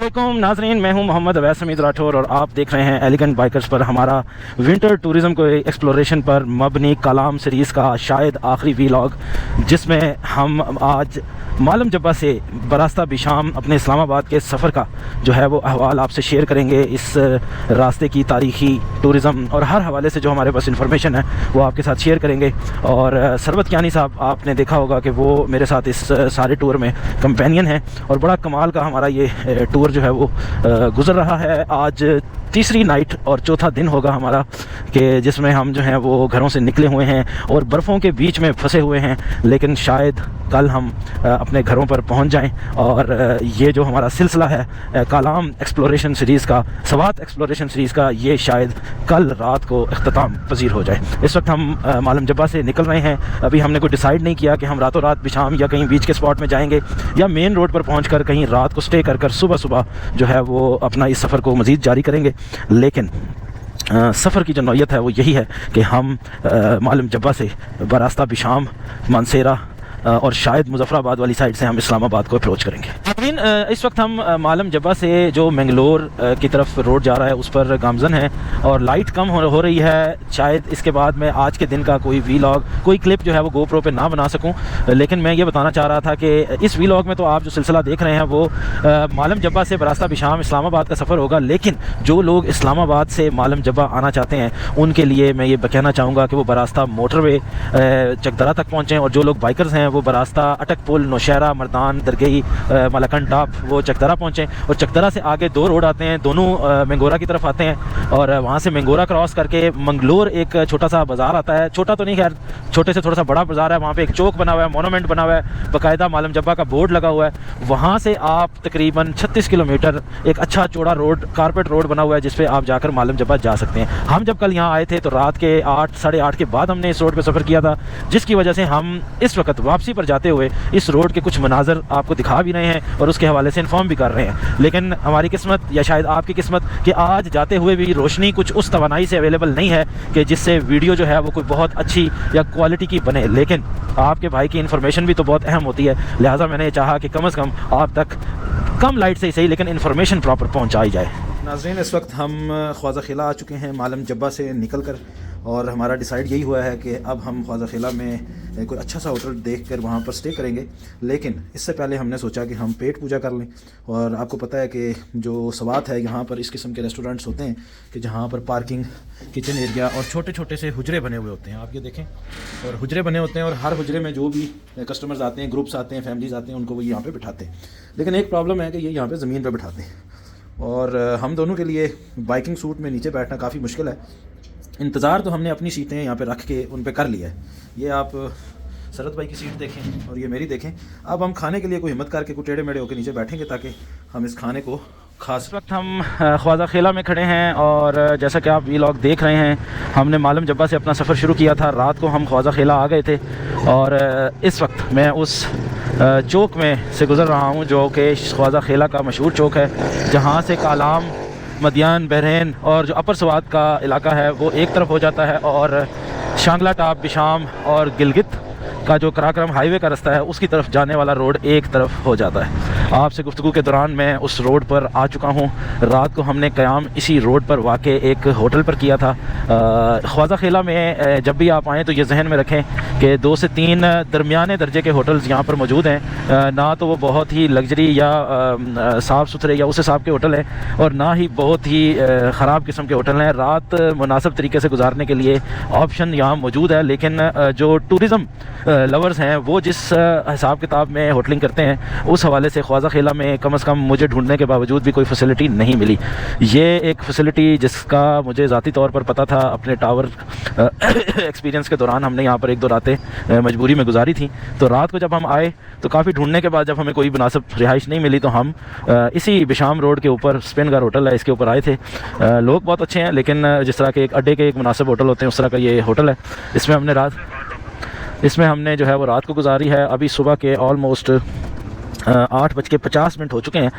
अस्सलामुअलैकुम नाज़रीन, मैं हूं मोहम्मद अवैस हमीद राठौर और आप देख रहे हैं एलिगेंट बाइकर्स पर हमारा विंटर टूरिज़म को एक्सप्लोरेशन पर मबनी कलाम सीरीज़ का शायद आखिरी वीलॉग, जिसमें हम आज मालम जब्बा से बरास्ता बिशाम अपने इस्लामाबाद के सफ़र का जो है वो अहवाल आपसे शेयर करेंगे। इस रास्ते की तारीख़ी, टूरिज़म और हर हवाले से जो हमारे पास इंफॉर्मेशन है वो आपके साथ शेयर करेंगे। और सरबत कियानी साहब, आपने देखा होगा कि वो मेरे साथ इस सारे टूर में कंपेनियन हैं और बड़ा कमाल का हमारा ये टूर जो है वो गुज़र रहा है। आज तीसरी नाइट और चौथा दिन होगा हमारा कि जिसमें हम जो हैं वो घरों से निकले हुए हैं और बर्फ़ों के बीच में फंसे हुए हैं, लेकिन शायद कल हम अपने घरों पर पहुंच जाएं और ये जो हमारा सिलसिला है कलाम एक्सप्लोरेशन सीरीज़ का, सवात एक्सप्लोरेशन सीरीज़ का, ये शायद कल रात को इख्तिताम पजीर हो जाए। इस वक्त हम मालम जब्बा से निकल रहे हैं। अभी हमने कोई डिसाइड नहीं किया कि हम रातों रात बिशाम या कहीं बीच के स्पॉट में जाएंगे या मेन रोड पर पहुँच कर कहीं रात को स्टे कर सुबह सुबह जो है वो अपना इस सफ़र को मज़ीद जारी करेंगे। लेकिन सफ़र की जो नौयत है वो यही है कि हम मालम जब्बा से बरास्ता बिशाम, मानसेरा और शायद मुजफ्फराबाद वाली साइड से हम इस्लामाबाद को अप्रोच करेंगे। इस वक्त हम मालम जब्बा से जो मंगलोर की तरफ रोड जा रहा है उस पर गामजन है और लाइट कम हो रही है। शायद इसके बाद मैं आज के दिन का कोई वीलॉग, कोई क्लिप जो है वो गोप्रो पे ना बना सकूं, लेकिन मैं ये बताना चाह रहा था कि इस वीलॉग में तो आप जो सिलसिला देख रहे हैं वो मालम जब्बा से बरास्ता बिशाम इस्लामाबाद का सफ़र होगा। लेकिन जो लोग इस्लामाबाद से मालम जब्बा आना चाहते हैं उनके लिए मैं ये कहना चाहूँगा कि वो बरास्ता मोटरवे चकदरा तक पहुँचें, और जो लोग बाइकर्स हैं वो बरास्ता अटक पुल, नौशहरा, मर्दान, दरगही, मलकन टॉप, वो चकदरा पहुँचें। और चकदरा से आगे दो रोड आते हैं, दोनों मंगोरा की तरफ आते हैं और वहाँ से मंगोरा क्रॉस करके मंगलोर एक छोटा सा बाज़ार आता है। छोटा तो नहीं, खैर छोटे से थोड़ा सा बड़ा बाज़ार है। वहाँ पे एक चौक बना हुआ है, मोनूमेंट बना हुआ है, बाकायदा मालम जब्बा का बोर्ड लगा हुआ है। वहाँ से आप तकरीबन 36 किलोमीटर एक अच्छा चौड़ा रोड, कारपेट रोड बना हुआ है, जिस पे आप जाकर मालम जब्बा जा सकते हैं। हम जब कल यहाँ आए थे तो रात के 8, साढ़े 8 के बाद हमने इस रोड पर सफ़र किया था, जिसकी वजह से हम इस वक्त वापसी पर जाते हुए इस रोड के कुछ मनाजर आपको दिखा भी रहे हैं और उसके हवाले से इन्फॉर्म भी कर रहे हैं। लेकिन हमारी किस्मत या शायद आपकी किस्मत कि आज जाते हुए भी रोशनी कुछ उस तवानाई से अवेलेबल नहीं है कि जिससे वीडियो जो है वो कोई बहुत अच्छी या क्वालिटी की बने। लेकिन आपके भाई की इन्फॉर्मेशन भी तो बहुत अहम होती है, लिहाजा मैंने चाहा कि कम से कम आप तक कम लाइट से ही सही लेकिन इन्फॉर्मेशन प्रॉपर पहुँचाई जाए। नाज़रीन, इस वक्त हम ख्वाजा खिला आ चुके हैं मालम जब्बा से निकल कर, और हमारा डिसाइड यही हुआ है कि अब हम ख्वाजा खिला में कोई अच्छा सा होटल देखकर वहाँ पर स्टे करेंगे। लेकिन इससे पहले हमने सोचा कि हम पेट पूजा कर लें। और आपको पता है कि जो सवात है यहाँ पर इस किस्म के रेस्टोरेंट्स होते हैं कि जहाँ पर पार्किंग, किचन एरिया और छोटे छोटे से हुजरे बने हुए होते हैं। आप ये देखें, और हुजरे बने होते हैं और हर हुजरे में जो भी कस्टमर्स आते हैं, ग्रुप्स आते हैं, फैमिलीज़ आते हैं, उनको वो यहाँ पर बिठाते हैं। लेकिन एक प्रॉब्लम है कि ये यहाँ पर ज़मीन पर बिठाते हैं और हम दोनों के लिए बाइकिंग सूट में नीचे बैठना काफ़ी मुश्किल है। इंतज़ार तो हमने अपनी सीटें यहाँ पे रख के उन पे कर लिया है। ये आप सरत भाई की सीट देखें और ये मेरी देखें। अब हम खाने के लिए कोई हिम्मत करके कुछ टेढ़े मेढ़े होकर नीचे बैठेंगे ताकि हम इस खाने को खा सकें। इस वक्त हम ख्वाजा खिला में खड़े हैं और जैसा कि आप वीलॉग देख रहे हैं, हमने मालम जब्बा से अपना सफ़र शुरू किया था। रात को हम ख्वाजा खिला आ गए थे और इस वक्त मैं उस चौक में से गुज़र रहा हूँ जो कि ख्वाजा खिला का मशहूर चौक है, जहाँ से कालाम, मदियान, बहरैन और जो अपर सवात का इलाका है वो एक तरफ हो जाता है और शांगला टॉप, बिशाम और गिलगित का जो कराक्रम हाईवे का रास्ता है उसकी तरफ जाने वाला रोड एक तरफ हो जाता है। आपसे गुफ्तगू के दौरान मैं उस रोड पर आ चुका हूँ। रात को हमने क़याम इसी रोड पर वाक़ एक होटल पर किया था। ख्वाजा खिला में जब भी आप आएँ तो ये जहन में रखें कि 2 से 3 दरमियाने दर्जे के होटल्स यहाँ पर मौजूद हैं। ना तो वो बहुत ही लग्जरी या साफ़ सुथरे या उस हिसाब के होटल हैं और ना ही बहुत ही ख़राब किस्म के होटल हैं। रात मुनासिब तरीके से गुजारने के लिए ऑप्शन यहाँ मौजूद है, लेकिन जो टूरिज़म लवर्स हैं वो जिस हिसाब किताब में होटलिंग करते हैं उस हवाले से ख्वाजा खिला में कम से कम मुझे ढूंढने के बावजूद भी कोई फैसिलिटी नहीं मिली। ये एक फ़ैसिलिटी जिसका मुझे ज़ाती तौर पर पता था, अपने टावर एक्सपीरियंस के दौरान हमने यहाँ पर 1-2 रातें मजबूरी में गुजारी थी। तो रात को जब हम आए तो काफ़ी ढूंढने के बाद जब हमें कोई मुनासिब रिहाइश नहीं मिली तो हम इसी बिशाम रोड के ऊपर स्पिनगर होटल है, इसके ऊपर आए थे। लोग बहुत अच्छे हैं, लेकिन जिस तरह के एक अड्डे के एक मुनासिब होटल होते हैं उस तरह का ये होटल है। इसमें हमने जो है वो रात को गुजारी है। अभी सुबह के ऑलमोस्ट 8:50 हो चुके हैं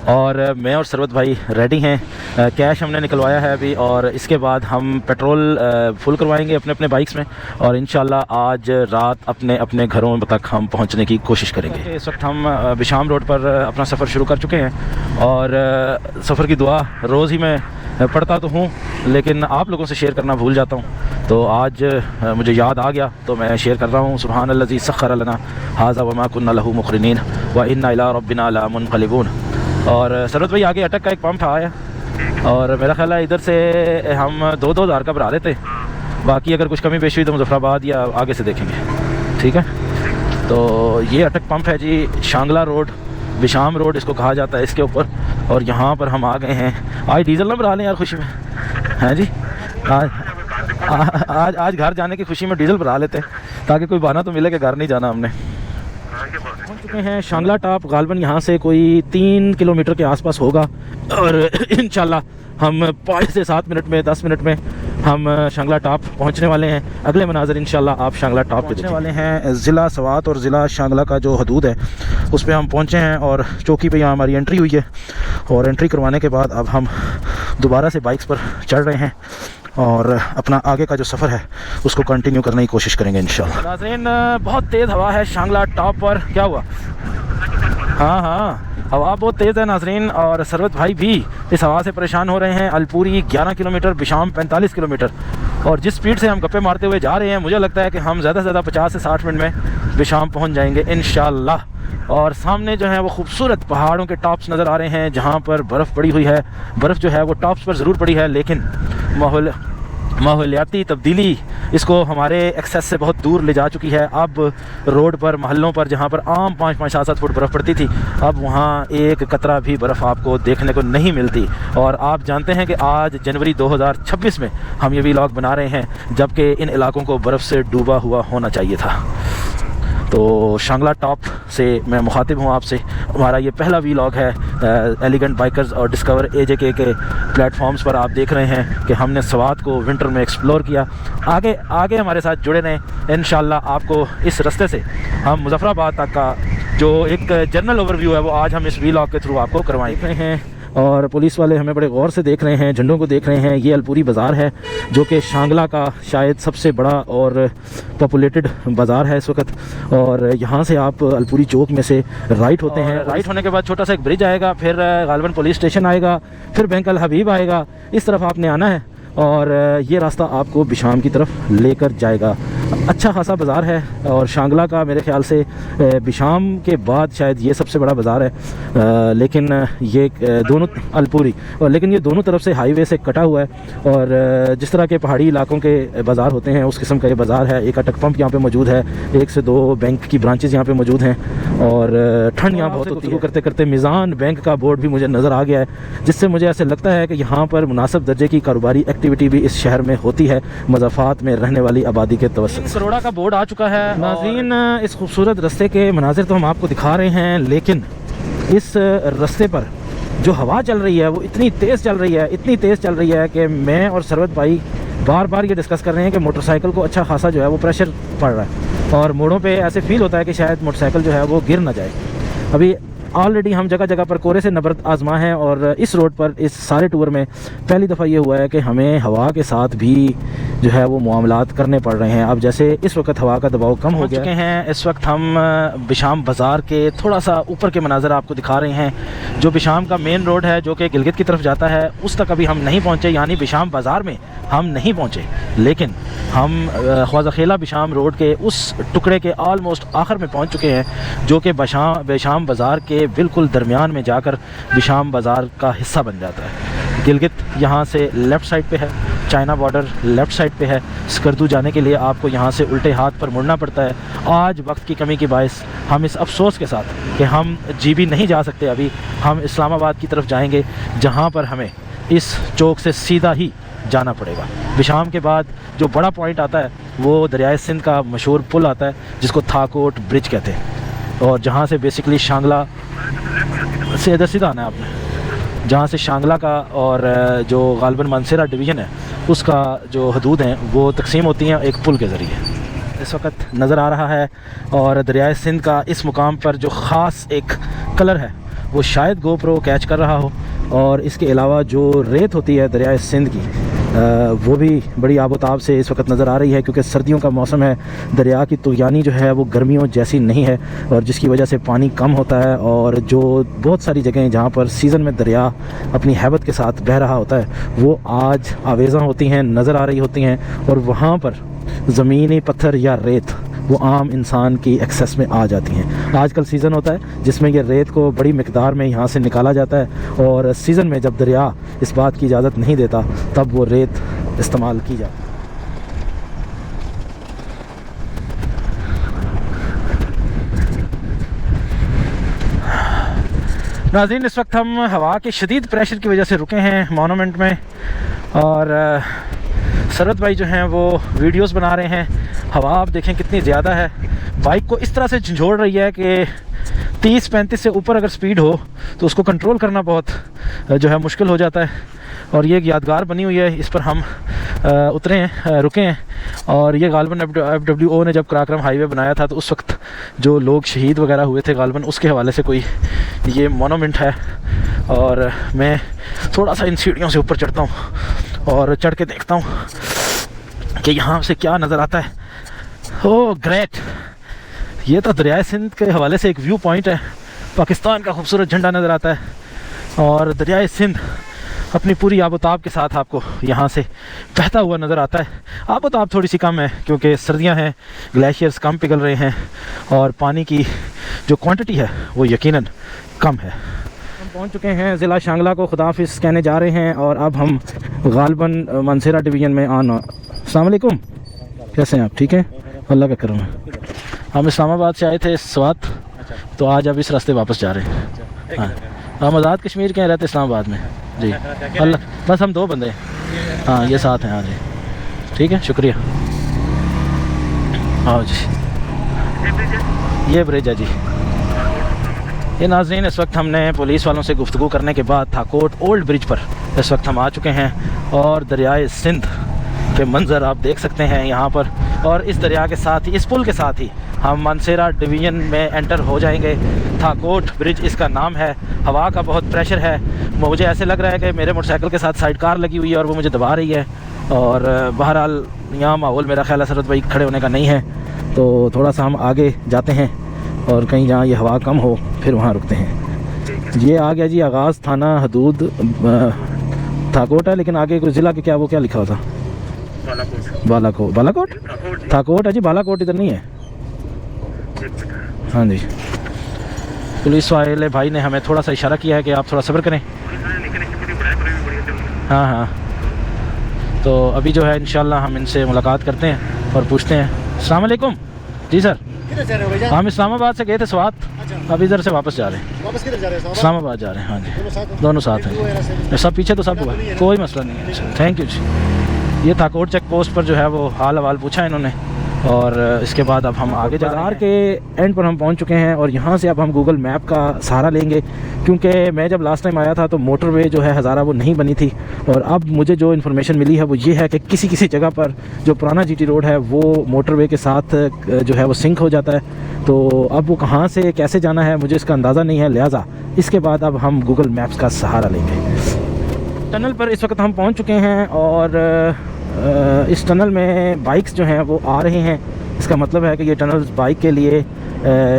और मैं और सरवत भाई रेडी हैं। कैश हमने निकलवाया है अभी और इसके बाद हम पेट्रोल फुल करवाएंगे अपने अपने बाइक्स में और इंशाल्लाह आज रात अपने अपने घरों तक हम पहुंचने की कोशिश करेंगे। इस वक्त हम बिशाम रोड पर अपना सफ़र शुरू कर चुके हैं और सफ़र की दुआ रोज़ ही मैं पढ़ता तो हूँ लेकिन आप लोगों से शेयर करना भूल जाता हूँ, तो आज मुझे याद आ गया तो मैं शेयर कर रहा हूँ। सुब्हानल्लज़ी सख्खर लना हाज़ा वमा कुन्ना लहू मुक़रिनीन व इन्ना इला रब्बिना लमुनक़लिबून। और सरवत भाई आगे अटक का एक पंप आया और मेरा ख्याल है इधर से हम 2,000 का भरा लेते, बाकी अगर कुछ कमी पेशी हुई तो मुज़फ़्फ़राबाद या आगे से देखेंगे, ठीक है। तो ये अटक पंप है जी, शांगला रोड, बिशाम रोड इसको कहा जाता है इसके ऊपर। और यहाँ पर हम आ गए हैं। आज डीजल ना भरा लें यार खुशी में, हैं जी। आज घर जाने की खुशी में डीजल भरा लेते हैं ताकि कोई बहाना तो मिले कि घर नहीं जाना हमने। पहुँच चुके हैं शांगला टॉप, गालबन यहाँ से कोई 3 किलोमीटर के आसपास होगा और इंशाल्लाह हम 5 से 7 मिनट में 10 मिनट में हम शांगला टॉप पहुँचने वाले हैं। अगले मनाज़र इंशाल्लाह आप शांगला टॉप पे देखने वाले हैं। ज़िला सवात और ज़िला शांगला का जो हदूद है उस पर हम पहुँचे हैं और चौकी पे यहाँ हमारी एंट्री हुई है और एंट्री करवाने के बाद अब हम दोबारा से बाइक्स पर चढ़ रहे हैं और अपना आगे का जो सफ़र है उसको कंटिन्यू करने की कोशिश करेंगे इंशाल्लाह। नाज़रीन बहुत तेज़ हवा है शांगला टॉप पर। क्या हुआ? हाँ हवा बहुत तेज़ है नाज़रीन और सरवत भाई भी इस हवा से परेशान हो रहे हैं। अलपूरी 11 किलोमीटर, बिशाम 45 किलोमीटर और जिस स्पीड से हम गप्पे मारते हुए जा रहे हैं मुझे लगता है कि हम ज़्यादा से ज़्यादा 50 से 60 मिनट में बिशाम पहुँच जाएंगे इंशाल्लाह। और सामने जो है वो खूबसूरत पहाड़ों के टॉप्स नज़र आ रहे हैं जहाँ पर बर्फ़ पड़ी हुई है। बर्फ़ जो है वो टॉप्स पर ज़रूर पड़ी है लेकिन माहौलियाती तब्दीली इसको हमारे एक्सेस से बहुत दूर ले जा चुकी है। अब रोड पर, मोहल्लों पर जहाँ पर आम 5-5, 7-7 फुट बर्फ़ पड़ती थी, अब वहाँ एक कतरा भी बर्फ़ आपको देखने को नहीं मिलती। और आप जानते हैं कि आज जनवरी 2026 में हम ये व्लॉग बना रहे हैं जबकि इन इलाकों को बर्फ़ से डूबा हुआ होना चाहिए था। तो शांगला टॉप से मैं मुखातिब हूँ आपसे। हमारा ये पहला व्लॉग है एलिगेंट बाइकर्स और डिस्कवर AJK के प्लेटफॉर्म्स पर। आप देख रहे हैं कि हमने सवात को विंटर में एक्सप्लोर किया। आगे हमारे साथ जुड़े रहें इंशाल्लाह। आपको इस रास्ते से हम मुज़फ़्फ़राबाद तक का जो एक जनरल ओवरव्यू है वो आज हम इस व्लॉग के थ्रू आपको करवाएं हैं। और पुलिस वाले हमें बड़े गौर से देख रहे हैं, झंडों को देख रहे हैं। ये अलपूरी बाज़ार है जो कि शांगला का शायद सबसे बड़ा और पॉपुलेटेड बाज़ार है इस वक्त। और यहाँ से आप अलपूरी चौक में से राइट होते हैं। राइट होने के बाद छोटा सा एक ब्रिज आएगा, फिर गालबन पुलिस स्टेशन आएगा, फिर बैंक अल हबीब आएगा। इस तरफ आपने आना है और ये रास्ता आपको बिशाम की तरफ लेकर जाएगा। अच्छा खासा बाज़ार है और शांगला का मेरे ख्याल से बिशाम के बाद शायद ये सबसे बड़ा बाज़ार है। लेकिन ये दोनों अलपूरी और लेकिन ये दोनों तरफ से हाईवे से कटा हुआ है। और जिस तरह के पहाड़ी इलाकों के बाज़ार होते हैं उस किस्म का ये बाज़ार है। एक अटक पंप यहाँ पे मौजूद है, 1 से 2 बैंक की ब्रांचेज़ यहाँ पे मौजूद हैं और ठंड यहाँ बहुत होती है। करते करते मिज़ान बैंक का बोर्ड भी मुझे नज़र आ गया है, जिससे मुझे ऐसे लगता है कि यहाँ पर मुनासिब दर्जे की कारोबारी एक्टिविटी भी इस शहर में होती है मज़ाफ़ात में रहने वाली आबादी के तवस्सुत। करोड़ा का बोर्ड आ चुका है। नाज़रीन इस खूबसूरत रास्ते के मनाज़िर तो हम आपको दिखा रहे हैं लेकिन इस रास्ते पर जो हवा चल रही है वो इतनी तेज़ चल रही है कि मैं और सरवत भाई बार बार ये डिस्कस कर रहे हैं कि मोटरसाइकिल को अच्छा खासा जो है वो प्रेशर पड़ रहा है और मोड़ों पे ऐसे फील होता है कि शायद मोटरसाइकिल जो है वो गिर ना जाए। अभी ऑलरेडी हम जगह जगह पर कोरे से नबरत आजमा हैं और इस रोड पर इस सारे टूर में पहली दफ़ा ये हुआ है कि हमें हवा के साथ भी जो है वो मामलात करने पड़ रहे हैं। अब जैसे इस वक्त हवा का दबाव कम हो चुके हैं। इस वक्त हम बिशाम बाज़ार के थोड़ा सा ऊपर के मनाज़र आपको दिखा रहे हैं। जो बिशाम का मेन रोड है जो कि गिलगित की तरफ जाता है उस तक अभी हम नहीं पहुँचे, यानी बिशाम बाज़ार में हम नहीं पहुँचे, लेकिन हम ख्वाजा खेला बिशाम रोड के उस टुकड़े के ऑलमोस्ट आखिर में पहुँच चुके हैं जो कि बिशाम बाज़ार के बिल्कुल दरमियान में जाकर बिशाम बाज़ार का हिस्सा बन जाता है। गिलगित यहाँ से लेफ़्ट साइड पे है, चाइना बॉर्डर लेफ़्ट साइड पे है। स्कर्दू जाने के लिए आपको यहाँ से उल्टे हाथ पर मुड़ना पड़ता है। आज वक्त की कमी की बायस हम इस अफसोस के साथ कि हम GB नहीं जा सकते, अभी हम इस्लामाबाद की तरफ जाएंगे जहाँ पर हमें इस चौक से सीधा ही जाना पड़ेगा। बिशाम के बाद जो बड़ा पॉइंट आता है वो दरियाए सिंध का मशहूर पुल आता है जिसको थाकोट ब्रिज कहते हैं और जहाँ से बेसिकली शांगला से इधर सीधा आना है आपने, जहाँ से शांगला का और जो गालबन मानसेरा डिवीज़न है उसका जो हदूद हैं वो तकसीम होती हैं एक पुल के ज़रिए। इस वक्त नज़र आ रहा है और दरियाए सिंध का इस मुकाम पर जो ख़ास एक कलर है वो शायद गोप्रो कैच कर रहा हो। और इसके अलावा जो रेत होती है दरियाए सिंध की वो भी बड़ी आबोताब से इस वक्त नज़र आ रही है, क्योंकि सर्दियों का मौसम है। दरिया की तुग़यानी जो है वो गर्मियों जैसी नहीं है और जिसकी वजह से पानी कम होता है और जो बहुत सारी जगहें जहाँ पर सीज़न में दरिया अपनी हैबत के साथ बह रहा होता है वो आज आवेज़ा होती हैं, नज़र आ रही होती हैं और वहाँ पर ज़मीनी पत्थर या रेत वो आम इंसान की एक्सेस में आ जाती हैं। आजकल सीज़न होता है जिसमें ये रेत को बड़ी मिकदार में यहाँ से निकाला जाता है और सीज़न में जब दरिया इस बात की इजाज़त नहीं देता तब वो रेत इस्तेमाल की जाती है। नाज़रीन, इस वक्त हम हवा के शदीद प्रेशर की वजह से रुके हैं मोनूमेंट में और सरवत भाई जो हैं वो वीडियोस बना रहे हैं। हवा आप देखें कितनी ज़्यादा है, बाइक को इस तरह से झंझोड़ रही है कि 30-35 से ऊपर अगर स्पीड हो तो उसको कंट्रोल करना बहुत जो है मुश्किल हो जाता है। और ये एक यादगार बनी हुई है, इस पर हम उतरे हैं, रुके हैं। और ये गालबन FWO ने जब कराक्रम हाईवे बनाया था तो उस वक्त जो लोग शहीद वगैरह हुए थे गालबन, उसके हवाले से कोई ये मोनूमेंट है। और मैं थोड़ा सा इन सीढ़ियों से ऊपर चढ़ता हूँ और चढ़ के देखता हूँ कि यहाँ से क्या नज़र आता है। ओह ग्रेट, ये तो दरियाए सिंध के हवाले से एक व्यू पॉइंट है। पाकिस्तान का खूबसूरत झंडा नज़र आता है और दरियाए सिंध अपनी पूरी आबोताब के साथ आपको यहाँ से बहता हुआ नज़र आता है। आबोताब थोड़ी सी कम है क्योंकि सर्दियाँ हैं, ग्लेशियर्स कम पिघल रहे हैं और पानी की जो क्वांटिटी है वो यकीनन कम है। हम पहुँच चुके हैं ज़िला शांगला को खुदाफिज कहने जा रहे हैं और अब हम गालबन मानसेरा डिवीज़न में आना। अस्सलाम वालेकुम, कैसे हैं आप? ठीक है, अल्लाह का करम है। हम इस्लामाबाद से आए थे स्वात, तो आज अब इस रास्ते वापस जा रहे हैं। हाँ, हम आज़ाद कश्मीर के रहते इस्लामाबाद में जी। अल्लाह, बस हम 2 बंदे हैं। हाँ, ये साथ हैं। हाँ जी, ठीक है, शुक्रिया। हाँ जी, ये ब्रिज है जी। ये नाज़रीन, इस वक्त हमने पुलिस वालों से गुफ्तगू करने के बाद थाकोट ओल्ड ब्रिज पर इस वक्त हम आ चुके हैं और दरियाए सिंध के मंज़र आप देख सकते हैं यहाँ पर। और इस दरिया के साथ ही, इस पुल के साथ ही हम मानसेरा डिवीज़न में एंटर हो जाएंगे। थाकोट ब्रिज इसका नाम है। हवा का बहुत प्रेशर है, मुझे ऐसे लग रहा है कि मेरे मोटरसाइकिल के साथ साइड कार लगी हुई है और वो मुझे दबा रही है। और बहरहाल यहाँ माहौल मेरा ख्याल है सरवत भाई खड़े होने का नहीं है, तो थोड़ा सा हम आगे जाते हैं और कहीं जहाँ ये हवा कम हो फिर वहाँ रुकते हैं। ये आ गया जी आगाज़ थाना हदूद थाकोट है, लेकिन आगे कोई ज़िला के क्या, वो क्या लिखा होता? बालाकोट थाकोट है जी, बालाकोट इधर नहीं है। हाँ जी, पुलिस वाले भाई ने हमें थोड़ा सा इशारा किया है कि आप थोड़ा सब्र करें। हाँ हाँ, तो अभी जो है इंशाल्लाह हम इनसे मुलाकात करते हैं और पूछते हैं। अस्सलाम वालेकुम जी सर, हम इस्लामाबाद से गए थे स्वात, अब इधर से वापस जा रहे हैं। वापस किधर जा रहे हैं? इस्लामाबाद जा रहे हैं। हाँ जी, दोनों साथ हैं, सब पीछे तो सब हुआ, कोई मसला नहीं है। थैंक यू जी। ये थाकोट चेक पोस्ट पर जो है वो हाल हवाल पूछा इन्होंने और इसके बाद अब हम आगे बाज़ार के एंड पर हम पहुंच चुके हैं और यहाँ से अब हम गूगल मैप का सहारा लेंगे, क्योंकि मैं जब लास्ट टाइम आया था तो मोटरवे जो है हज़ारा वो नहीं बनी थी। और अब मुझे जो इन्फॉर्मेशन मिली है वो ये है कि किसी किसी जगह पर जो पुराना GT रोड है वो मोटरवे के साथ जो है वो सिंक हो जाता है। तो अब वो कहाँ से कैसे जाना है मुझे इसका अंदाज़ा नहीं है, लिहाजा इसके बाद अब हम गूगल मैप्स का सहारा लेंगे। टनल पर इस वक्त हम पहुँच चुके हैं और इस टनल में बाइक्स जो हैं वो आ रहे हैं। इसका मतलब है कि ये टनल बाइक के लिए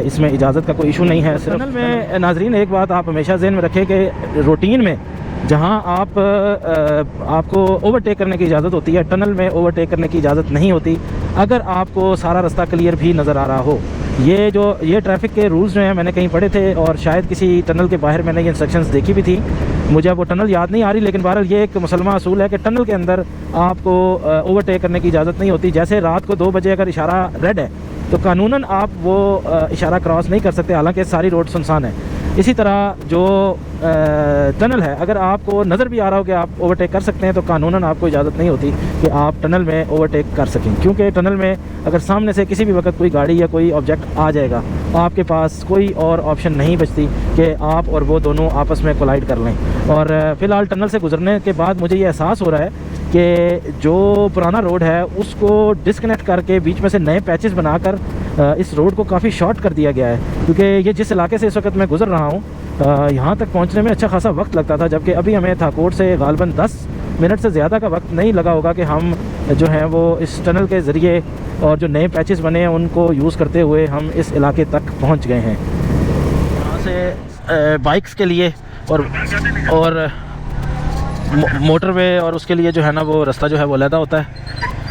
इसमें इजाज़त का कोई इशू नहीं है। टनल में नाजरीन एक बात आप हमेशा ज़हन में रखें कि रूटीन में जहां आपको ओवरटेक करने की इजाज़त होती है, टनल में ओवरटेक करने की इजाज़त नहीं होती अगर आपको सारा रास्ता क्लियर भी नज़र आ रहा हो। ये ट्रैफिक के रूल्स जो हैं मैंने कहीं पढ़े थे और शायद किसी टनल के बाहर मैंने ये इंस्ट्रक्शंस देखी भी थी, मुझे अब वो टनल याद नहीं आ रही, लेकिन बहरहाल ये एक मुसलमान असूल है कि टनल के अंदर आपको ओवरटेक करने की इजाज़त नहीं होती। जैसे रात को 2 बजे अगर इशारा रेड है तो कानूनन आप वो इशारा क्रॉस नहीं कर सकते, हालांकि सारी रोड सुनसान है। इसी तरह जो टनल है अगर आपको नज़र भी आ रहा हो कि आप ओवरटेक कर सकते हैं तो कानूनन आपको इजाज़त नहीं होती कि आप टनल में ओवरटेक कर सकें, क्योंकि टनल में अगर सामने से किसी भी वक्त कोई गाड़ी या कोई ऑब्जेक्ट आ जाएगा आपके पास कोई और ऑप्शन नहीं बचती कि आप और वो दोनों आपस में कोलाइड कर लें। और फ़िलहाल टनल से गुजरने के बाद मुझे ये एहसास हो रहा है कि जो पुराना रोड है उसको डिस्कनेक्ट करके बीच में से नए पैचेस बनाकर इस रोड को काफ़ी शॉर्ट कर दिया गया है। क्योंकि ये जिस इलाके से इस वक्त मैं गुज़र रहा हूँ यहाँ तक पहुँचने में अच्छा खासा वक्त लगता था, जबकि अभी हमें थाकोट से गालबन 10 मिनट से ज़्यादा का वक्त नहीं लगा होगा कि हम जो हैं वो इस टनल के ज़रिए और जो नए पैचेस बने हैं उनको यूज़ करते हुए हम इस इलाके तक पहुँच गए हैं। यहाँ से बाइक्स के लिए और मोटरवे और उसके लिए जो है ना वो रास्ता जो है वो अलग होता है।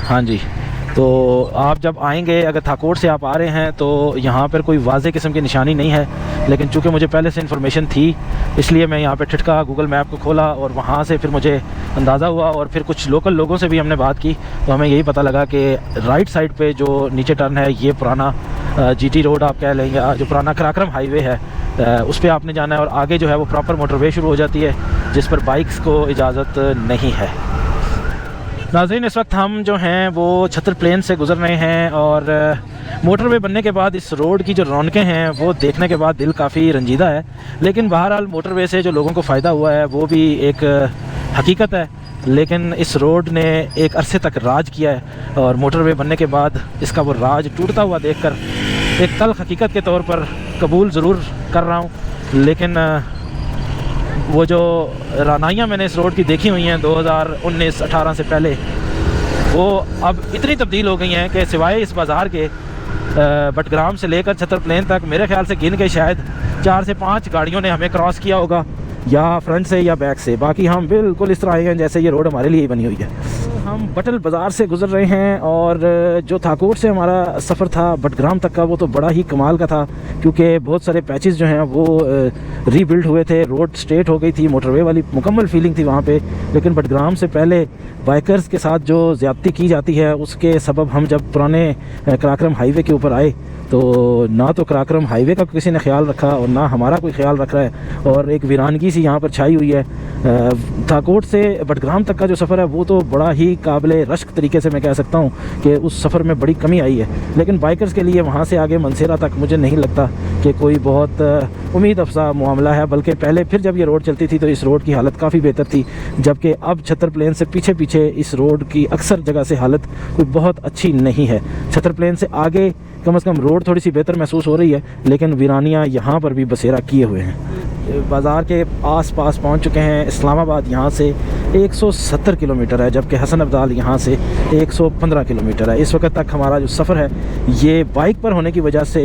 हाँ जी, तो आप जब आएंगे, अगर थाकोट से आप आ रहे हैं तो यहाँ पर कोई वाज़े किस्म की निशानी नहीं है, लेकिन चूँकि मुझे पहले से इन्फॉर्मेशन थी इसलिए मैं यहाँ पे ठिठका गूगल मैप को खोला और वहाँ से फिर मुझे अंदाज़ा हुआ और फिर कुछ लोकल लोगों से भी हमने बात की तो हमें यही पता लगा कि राइट साइड पे जो नीचे टर्न है ये पुराना जीटी रोड आप कह लेंगे, जो पुराना कराक्रम हाईवे है उस पर आपने जाना है और आगे जो है वो प्रॉपर मोटरवे शुरू हो जाती है जिस पर बाइक्स को इजाज़त नहीं है। नाज़रीन, इस वक्त हम जो हैं वो छतर प्लेन से गुज़र रहे हैं और मोटरवे बनने के बाद इस रोड की जो रौनकें हैं वो देखने के बाद दिल काफ़ी रंजीदा है। लेकिन बहरहाल मोटरवे से जो लोगों को फ़ायदा हुआ है वो भी एक हकीकत है, लेकिन इस रोड ने एक अरसे तक राज किया है और मोटरवे बनने के बाद इसका वो राज टूटता हुआ देखकर एक तल्ख़ हकीकत के तौर पर कबूल ज़रूर कर रहा हूँ। लेकिन वो जो रानाइयाँ मैंने इस रोड की देखी हुई हैं 2019-18 से पहले, वो अब इतनी तब्दील हो गई हैं कि सिवाय इस बाज़ार के बटग्राम से लेकर छतर प्लेन तक मेरे ख्याल से गिन के शायद 4 से 5 गाड़ियों ने हमें क्रॉस किया होगा, या फ्रंट से या बैक से। बाकी हम बिल्कुल इस तरह आए हैं जैसे ये रोड हमारे लिए ही बनी हुई है। हम बटल बाज़ार से गुज़र रहे हैं और जो थाकोट से हमारा सफ़र था बटग्राम तक का वो तो बड़ा ही कमाल का था, क्योंकि बहुत सारे पैचेस जो हैं वो रीबिल्ड हुए थे, रोड स्ट्रेट हो गई थी, मोटरवे वाली मुकम्मल फीलिंग थी वहाँ पे। लेकिन बटग्राम से पहले बाइकर्स के साथ जो ज़्यादती की जाती है उसके सबब हम जब पुराने कराक्रम हाईवे के ऊपर आए तो ना तो कराक्रम हाईवे का किसी ने ख्याल रखा और ना हमारा कोई ख्याल रख रहा है और एक वीरानगी सी यहाँ पर छाई हुई है। थाकोट से बटग्राम तक का जो सफ़र है वो तो बड़ा ही काबिले रश्क तरीके से मैं कह सकता हूँ कि उस सफ़र में बड़ी कमी आई है। लेकिन बाइकर्स के लिए वहाँ से आगे मनसेरा तक मुझे नहीं लगता कि कोई बहुत उम्मीद अफजा मामला है, बल्कि पहले फिर जब ये रोड चलती थी तो इस रोड की हालत काफ़ी बेहतर थी, जबकि अब छतर प्लेन से पीछे पीछे इस रोड की अक्सर जगह से हालत कोई बहुत अच्छी नहीं है। छतर प्लेन से आगे कम से कम रोड थोड़ी सी बेहतर महसूस हो रही है, लेकिन वीरानियाँ यहाँ पर भी बसेरा किए हुए हैं। बाज़ार के आस-पास पहुँच चुके हैं। इस्लामाबाद यहाँ से 170 किलोमीटर है, जबकि हसन अब्दाल यहाँ से 115 किलोमीटर है। इस वक्त तक हमारा जो सफ़र है ये बाइक पर होने की वजह से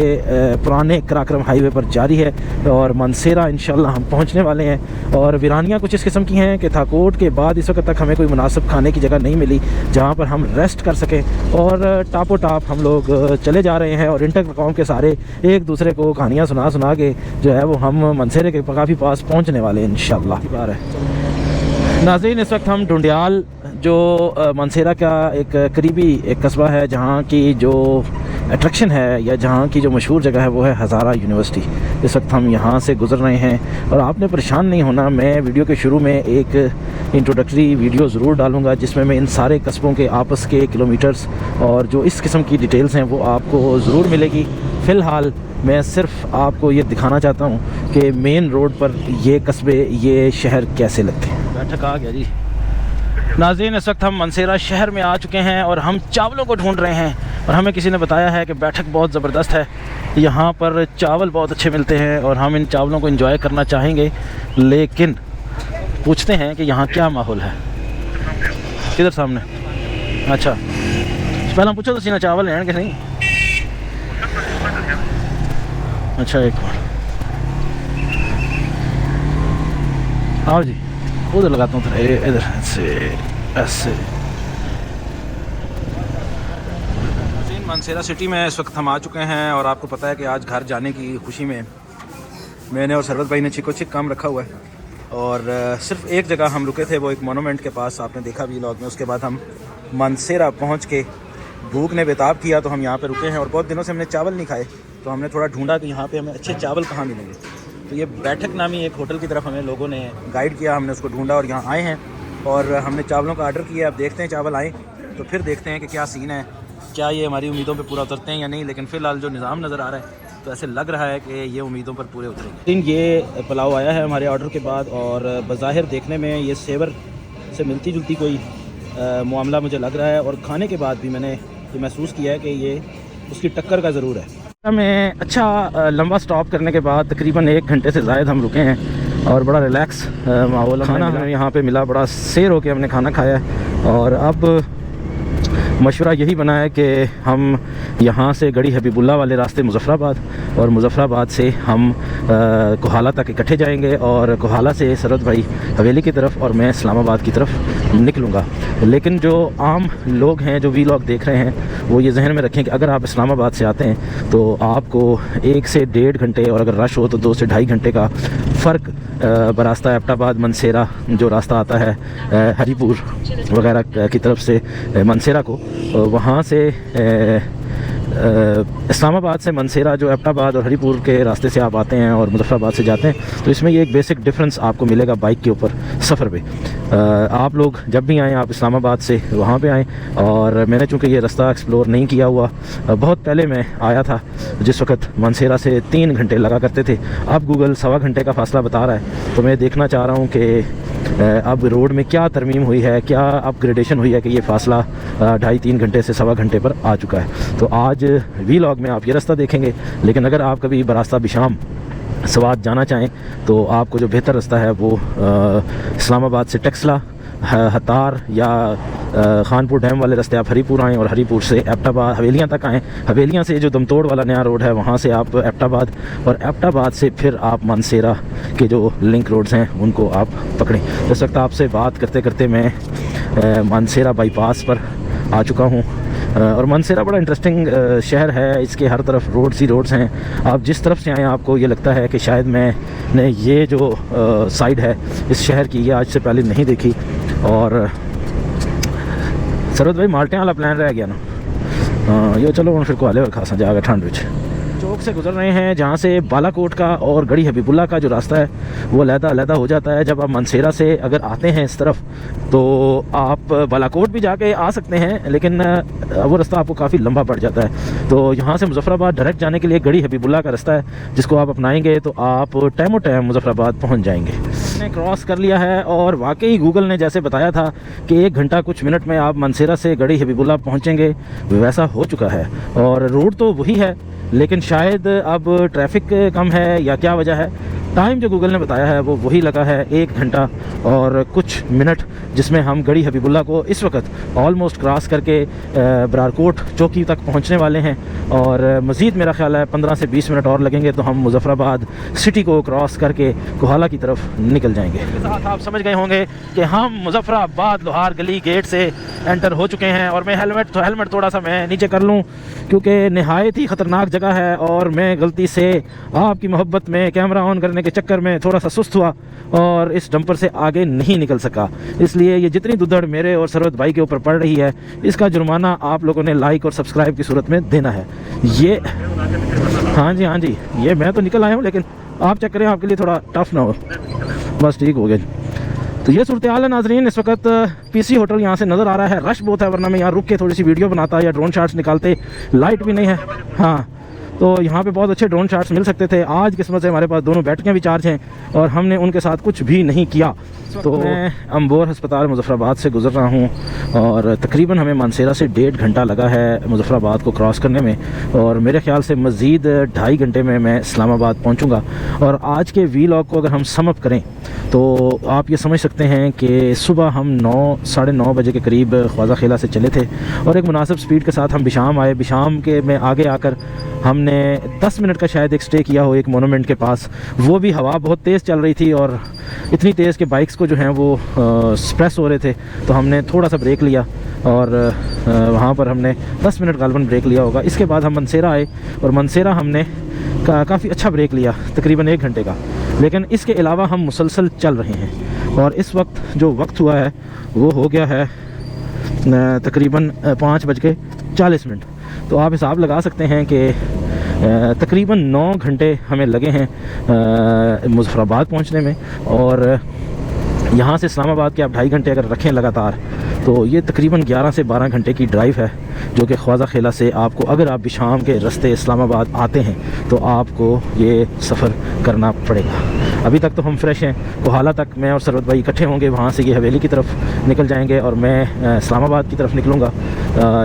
पुराने कराक्रम हाईवे पर जारी है और मनसेरा इंशाल्लाह हम पहुँचने वाले हैं। और वीरानियाँ कुछ इस किस्म की हैं कि थाकोट के बाद इस वक्त तक हमें कोई मुनासिब खाने की जगह नहीं मिली जहाँ पर हम रेस्ट कर सकें, और टापो टाप हम लोग चले जा रहे हैं और इंटर कॉम के सारे एक दूसरे को कहानियाँ सुना के जो है वो हम मनसेरे के काफ़ी पास पहुँचने वाले हैं इंशाल्लाह। बार है नाज़रीन, इस वक्त हम ढूंढियाल जो मनसेरा का एक करीबी एक कस्बा है जहाँ की जो अट्रैक्शन है या जहाँ की जो मशहूर जगह है वो है हज़ारा यूनिवर्सिटी। इस वक्त हम यहाँ से गुज़र रहे हैं और आपने परेशान नहीं होना, मैं वीडियो के शुरू में एक इंट्रोडक्टरी वीडियो ज़रूर डालूँगा जिसमें मैं इन सारे कस्बों के आपस के किलोमीटर्स और जो इस किस्म की डिटेल्स हैं वो आपको ज़रूर मिलेगी। फ़िलहाल मैं सिर्फ आपको ये दिखाना चाहता हूँ कि मेन रोड पर ये कस्बे ये शहर कैसे लगते हैं। बैठक आ गया जी। नाज़रीन, इस वक्त हम मनसेरा शहर में आ चुके हैं और हम चावलों को ढूंढ रहे हैं और हमें किसी ने बताया है कि बैठक बहुत ज़बरदस्त है, यहाँ पर चावल बहुत अच्छे मिलते हैं और हम इन चावलों को एंजॉय करना चाहेंगे। लेकिन पूछते हैं कि यहाँ क्या माहौल है। किधर सामने? अच्छा, पहले हम पूछो तो सीना चावल हैं कि नहीं। अच्छा, एक बार आओ जी, उधर लगाता हूँ, इधर से ऐसे। मनसेरा सिटी में इस वक्त हम आ चुके हैं और आपको पता है कि आज घर जाने की खुशी में मैंने और सरवत भाई ने चिको चिक काम रखा हुआ है और सिर्फ एक जगह हम रुके थे, वो एक मोनूमेंट के पास, आपने देखा भी व्लॉग में। उसके बाद हम मनसेरा पहुँच के भूख ने बेताब किया तो हम यहाँ पे रुके हैं और बहुत दिनों से हमने चावल नहीं खाए तो हमने थोड़ा ढूंढा कि यहाँ पे हमें अच्छे चावल कहाँ मिलेंगे। तो ये बैठक नामी एक होटल की तरफ हमें लोगों ने गाइड किया, हमने उसको ढूंढा और यहाँ आए हैं और हमने चावलों का आर्डर किया। अब देखते हैं चावल आए तो फिर देखते हैं कि क्या सीन है, क्या ये हमारी उम्मीदों पे पूरा उतरते हैं या नहीं। लेकिन फ़िलहाल जो निज़ाम नज़र आ रहा है तो ऐसे लग रहा है कि ये उम्मीदों पर पूरे उतरेंगे। लेकिन ये पुलाव आया है हमारे ऑर्डर के बाद और बज़ाहिर देखने में ये सेवर से मिलती जुलती कोई मामला मुझे लग रहा है, और खाने के बाद भी मैंने ये महसूस किया है कि ये उसकी टक्कर का ज़रूर है। हमें अच्छा लंबा स्टॉप करने के बाद तकरीबन 1 घंटे से ज़ायद हम रुके हैं और बड़ा रिलैक्स माहौल खाना हमें यहाँ पे मिला। बड़ा सैर होके हमने खाना खाया है और अब मशवरा यही बना है कि हम यहाँ से गढ़ी हबीबुल्ला वाले रास्ते मुज़फ़्फ़राबाद, और मुज़फ़्फ़राबाद से हम कोहाला तक इकट्ठे जाएंगे, और कोहाला से सरद भाई हवेली की तरफ और मैं इस्लामाबाद की तरफ निकलूँगा। लेकिन जो आम लोग हैं जो वीलॉग देख रहे हैं वो ये जहन में रखें कि अगर आप इस्लामाबाद से आते हैं तो आपको 1 से 1.5 घंटे, और अगर रश हो तो 2 से 2.5 घंटे का फ़र्क बरास्ता एबटाबाद मनसेरा जो रास्ता आता है हरीपुर वगैरह की तरफ से मनसेरा को, वहाँ से इस्लामाबाद से मनसेरा जो एबटाबाद और हरीपुर के रास्ते से आप आते हैं और मुज़फ़्फ़राबाद से जाते हैं, तो इसमें ये एक बेसिक डिफरेंस आपको मिलेगा बाइक के ऊपर सफ़र पे। आप लोग जब भी आएँ आप इस्लामाबाद से वहाँ पे आएँ, और मैंने चूँकि ये रास्ता एक्सप्लोर नहीं किया हुआ, बहुत पहले मैं आया था जिस वक्त मनसेरा से 3 घंटे लगा करते थे, अब गूगल 1.25 घंटे का फ़ासला बता रहा है। तो मैं देखना चाह रहा हूँ कि अब रोड में क्या तरमीम हुई है, क्या अपग्रेडेशन हुई है कि ये फ़ासला 2.5-3 घंटे से 1.25 घंटे पर आ चुका है। तो आज वीलॉग में आप ये रास्ता देखेंगे, लेकिन अगर आप कभी बरास्ता बिशाम स्वात जाना चाहें तो आपको जो बेहतर रास्ता है वो इस्लामाबाद से टेक्सला, हतार या खानपुर डैम वाले रास्ते आप हरीपुर आएँ, और हरीपुर से एबटाबाद हवेलियाँ तक आएँ। हवेलियाँ से जो दमतोड़ वाला नया रोड है वहाँ से आप एबटाबाद, और एबटाबाद से फिर आप मनसेरा के जो लिंक रोड्स हैं उनको आप पकड़ें। इस वक्त आपसे बात करते करते मैं मनसेरा बाईपास पर आ चुका हूँ, और मनसेरा बड़ा इंटरेस्टिंग शहर है। इसके हर तरफ रोड्स ही रोड्स हैं। आप जिस तरफ से आएँ आपको ये लगता है कि शायद मैंने ये जो साइड है इस शहर की ये आज से पहले नहीं देखी। और सरद भाई माल्टे वाला प्लान रह गया ना, ये चलो हम फिर को हाले और खासा जाएगा ठंड विच। चौक से गुजर रहे हैं जहाँ से बालाकोट का और गढ़ी हबीबुल्ला का जो रास्ता है वो अलहदा हो जाता है। जब आप मनसेरा से अगर आते हैं इस तरफ तो आप बालाकोट भी जाके आ सकते हैं, लेकिन वो रास्ता आपको काफ़ी लंबा पड़ जाता है। तो यहाँ से मुज़फ़्फ़राबाद डायरेक्ट जाने के लिए गढ़ी हबीबुल्ला का रास्ता है, जिसको आप अपनाएंगे तो आप टाइम मुज़फ़्फ़राबाद पहुँच जाएंगे। ने क्रॉस कर लिया है, और वाकई गूगल ने जैसे बताया था कि 1 घंटा कुछ मिनट में आप मनसेरा से गढ़ी हबीबुल्ला पहुँचेंगे, वैसा हो चुका है। और रोड तो वही है, लेकिन शायद अब ट्रैफिक कम है या क्या वजह है, टाइम जो गूगल ने बताया है वो वही लगा है 1 घंटा और कुछ मिनट, जिसमें हम गढ़ी हबीबुल्ला को इस वक्त ऑलमोस्ट क्रॉस करके बरारकोट चौकी तक पहुंचने वाले हैं। और मज़ीद मेरा ख़्याल है 15 से 20 मिनट और लगेंगे तो हम मुज़फ़्फ़राबाद सिटी को क्रॉस करके कोहाला की तरफ निकल जाएंगे। इसके साथ आप समझ गए होंगे कि हम मुज़फ़्फ़राबाद लोहार गली गेट से एंटर हो चुके हैं। और मैं हेलमेट थोड़ा सा मैं नीचे कर लूँ क्योंकि नहायत ही ख़तरनाक जगह है, और मैं गलती से आपकी मोहब्बत में कैमरा ऑन करने के चक्कर में थोड़ा सा सुस्त हुआ और इस डंपर से आगे नहीं निकल सका। इसलिए ये जितनी दुद्धड़ मेरे और सरवत भाई के ऊपर पड़ रही है, इसका जुर्माना आप लोगों ने लाइक और सब्सक्राइब की सूरत में देना है। ये हाँ जी, ये मैं तो निकल आया हूँ, लेकिन आप चेक करें आपके लिए थोड़ा टफ ना हो। बस ठीक हो गया। तो ये सूरत हाल है नाजरीन। इस वक्त पीसी होटल यहाँ से नज़र आ रहा है, रश बहुत है, वरना मैं यहाँ रुक के थोड़ी सी वीडियो बनाता या ड्रोन शॉट्स निकालते। लाइट भी नहीं है, हाँ, तो यहाँ पे बहुत अच्छे ड्रोन शॉट्स मिल सकते थे। आज किस्मत से हमारे पास दोनों बैटरियाँ भी चार्ज हैं और हमने उनके साथ कुछ भी नहीं किया। तो मैं अम्बोर अस्पताल मुज़फ़्फ़राबाद से गुज़र रहा हूँ, और तकरीबन हमें मनसेरा से 1.5 घंटा लगा है मुज़फ़्फ़राबाद को क्रॉस करने में, और मेरे ख़्याल से मज़ीद 2.5 घंटे में मैं इस्लामाबाद पहुँचूँगा। और आज के वीलॉग को अगर हम सम अप करें तो आप ये समझ सकते हैं कि सुबह हम 9-9:30 बजे के करीब ख्वाजा खेला से चले थे, और एक मुनासिब स्पीड के साथ हम बिशाम आए। बिशाम के में आगे आकर हमने 10 मिनट का शायद एक स्टे किया हो एक मोनूमेंट के पास। वो भी हवा बहुत तेज़ चल रही थी, और इतनी तेज़ कि बाइक्स को जो हैं वो स्प्रेस हो रहे थे। तो हमने थोड़ा सा ब्रेक लिया, और वहाँ पर हमने 10 मिनट गालबन ब्रेक लिया होगा। इसके बाद हम मनसेरा आए, और मनसेरा हमने काफ़ी अच्छा ब्रेक लिया, तकरीबन 1 घंटे का। लेकिन इसके अलावा हम मुसलसल चल रहे हैं, और इस वक्त जो वक्त हुआ है वो हो गया है तकरीबन 5:40। तो आप हिसाब लगा सकते हैं कि तकरीबन 9 घंटे हमें लगे हैं मुज़फ़्फ़राबाद पहुंचने में। और यहाँ से इस्लामाबाद के आप 2.5 घंटे अगर रखें लगातार, तो ये तकरीबन 11 से 12 घंटे की ड्राइव है। जो कि ख्वाजा खेला से आपको, अगर आप बिशाम के रास्ते इस्लामाबाद आते हैं तो आपको ये सफ़र करना पड़ेगा। अभी तक तो हम फ्रेश हैं, कोहाला तक मैं और सरवत भाई इकट्ठे होंगे, वहाँ से ये हवेली की तरफ निकल जाएंगे और मैं इस्लामाबाद की तरफ निकलूँगा।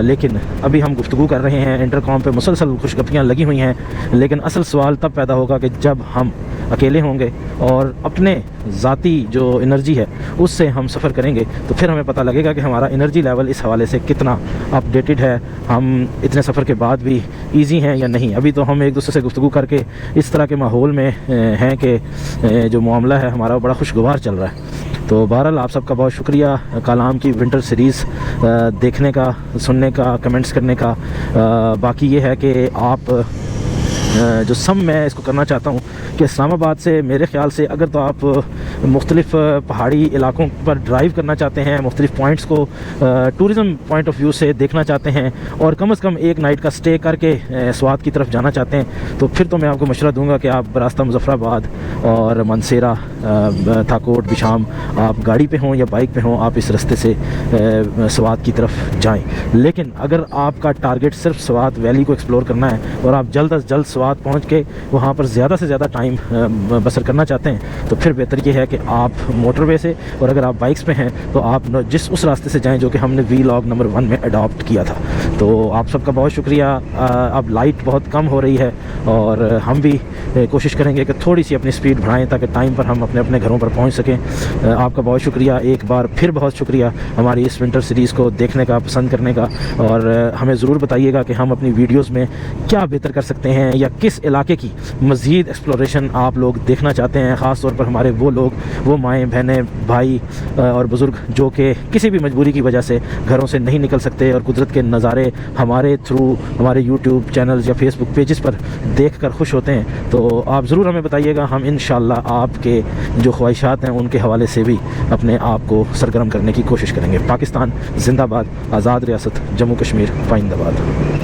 लेकिन अभी हम गुफ्तगू कर रहे हैं, इंटरकॉम पे मुसलसल खुशगपियाँ लगी हुई हैं, लेकिन असल सवाल तब पैदा होगा कि जब हम अकेले होंगे और अपने ज़ाती जो एनर्जी है उससे हम सफ़र करेंगे, तो फिर हमें पता लगेगा कि हमारा एनर्जी लेवल इस हवाले से कितना अपडेटेड है, हम इतने सफ़र के बाद भी इजी हैं या नहीं। अभी तो हम एक दूसरे से गुफ्तगू करके इस तरह के माहौल में हैं कि जो मामला है हमारा बड़ा खुशगवार चल रहा है। तो बहरहाल आप सबका बहुत शुक्रिया कलाम की विंटर सीरीज़ देखने का, सुनने का, कमेंट्स करने का। बाकी ये है कि आप जो सम मैं इसको करना चाहता हूँ कि इस्लामाबाद से मेरे ख़्याल से अगर तो आप मुख्तलिफ़ पहाड़ी इलाकों पर ड्राइव करना चाहते हैं, मुख्तलिफ़ पॉइंट्स को टूरिज़म पॉइंट ऑफ व्यू से देखना चाहते हैं और कम से कम एक नाइट का स्टे करके स्वात की तरफ जाना चाहते हैं, तो फिर तो मैं आपको मशवरा दूंगा कि आप रास्ता मुजफ़्फ़राबाद और मनसेरा, थाकोट, बिशाम, आप गाड़ी पे हों या बाइक पे हों, आप इस रास्ते से स्वात की तरफ जाएँ। लेकिन अगर आपका टारगेट सिर्फ स्वात वैली को एक्सप्लोर करना है और आप जल्द अज जल्द स्वात पहुंच के वहां पर ज़्यादा से ज़्यादा टाइम बसर करना चाहते हैं, तो फिर बेहतर ये है कि आप मोटरवे से, और अगर आप बाइक्स पे हैं तो आप जिस उस रास्ते से जाएं जो कि हमने वीलॉग नंबर 1 में अडॉप्ट किया था। तो आप सबका बहुत शुक्रिया। अब लाइट बहुत कम हो रही है और हम भी कोशिश करेंगे कि थोड़ी सी अपनी स्पीड बढ़ाएं ताकि टाइम पर हम अपने अपने घरों पर पहुँच सकें। आपका बहुत शुक्रिया, एक बार फिर बहुत शुक्रिया हमारी इस विंटर सीरीज़ को देखने का, पसंद करने का, और हमें ज़रूर बताइएगा कि हम अपनी वीडियोज़ में क्या बेहतर कर सकते हैं या किस इलाके की मज़ीद एक्सप्लोरेशन आप लोग देखना चाहते हैं। ख़ास तौर पर हमारे वो लोग, वो माएँ, बहनें, भाई और बुज़ुर्ग जो कि किसी भी मजबूरी की वजह से घरों से नहीं निकल सकते और कुदरत के नज़ारे हमारे थ्रू, हमारे यूट्यूब चैनल्स या फेसबुक पेजेस पर देख कर खुश होते हैं। तो आप ज़रूर हमें बताइएगा, हम इंशाअल्लाह आपके जो ख्वाहिशात हैं उनके हवाले से भी अपने आप को सरगर्म करने की कोशिश करेंगे। पाकिस्तान जिंदाबाद, आज़ाद रियासत जम्मू कश्मीर पाइंदाबाद।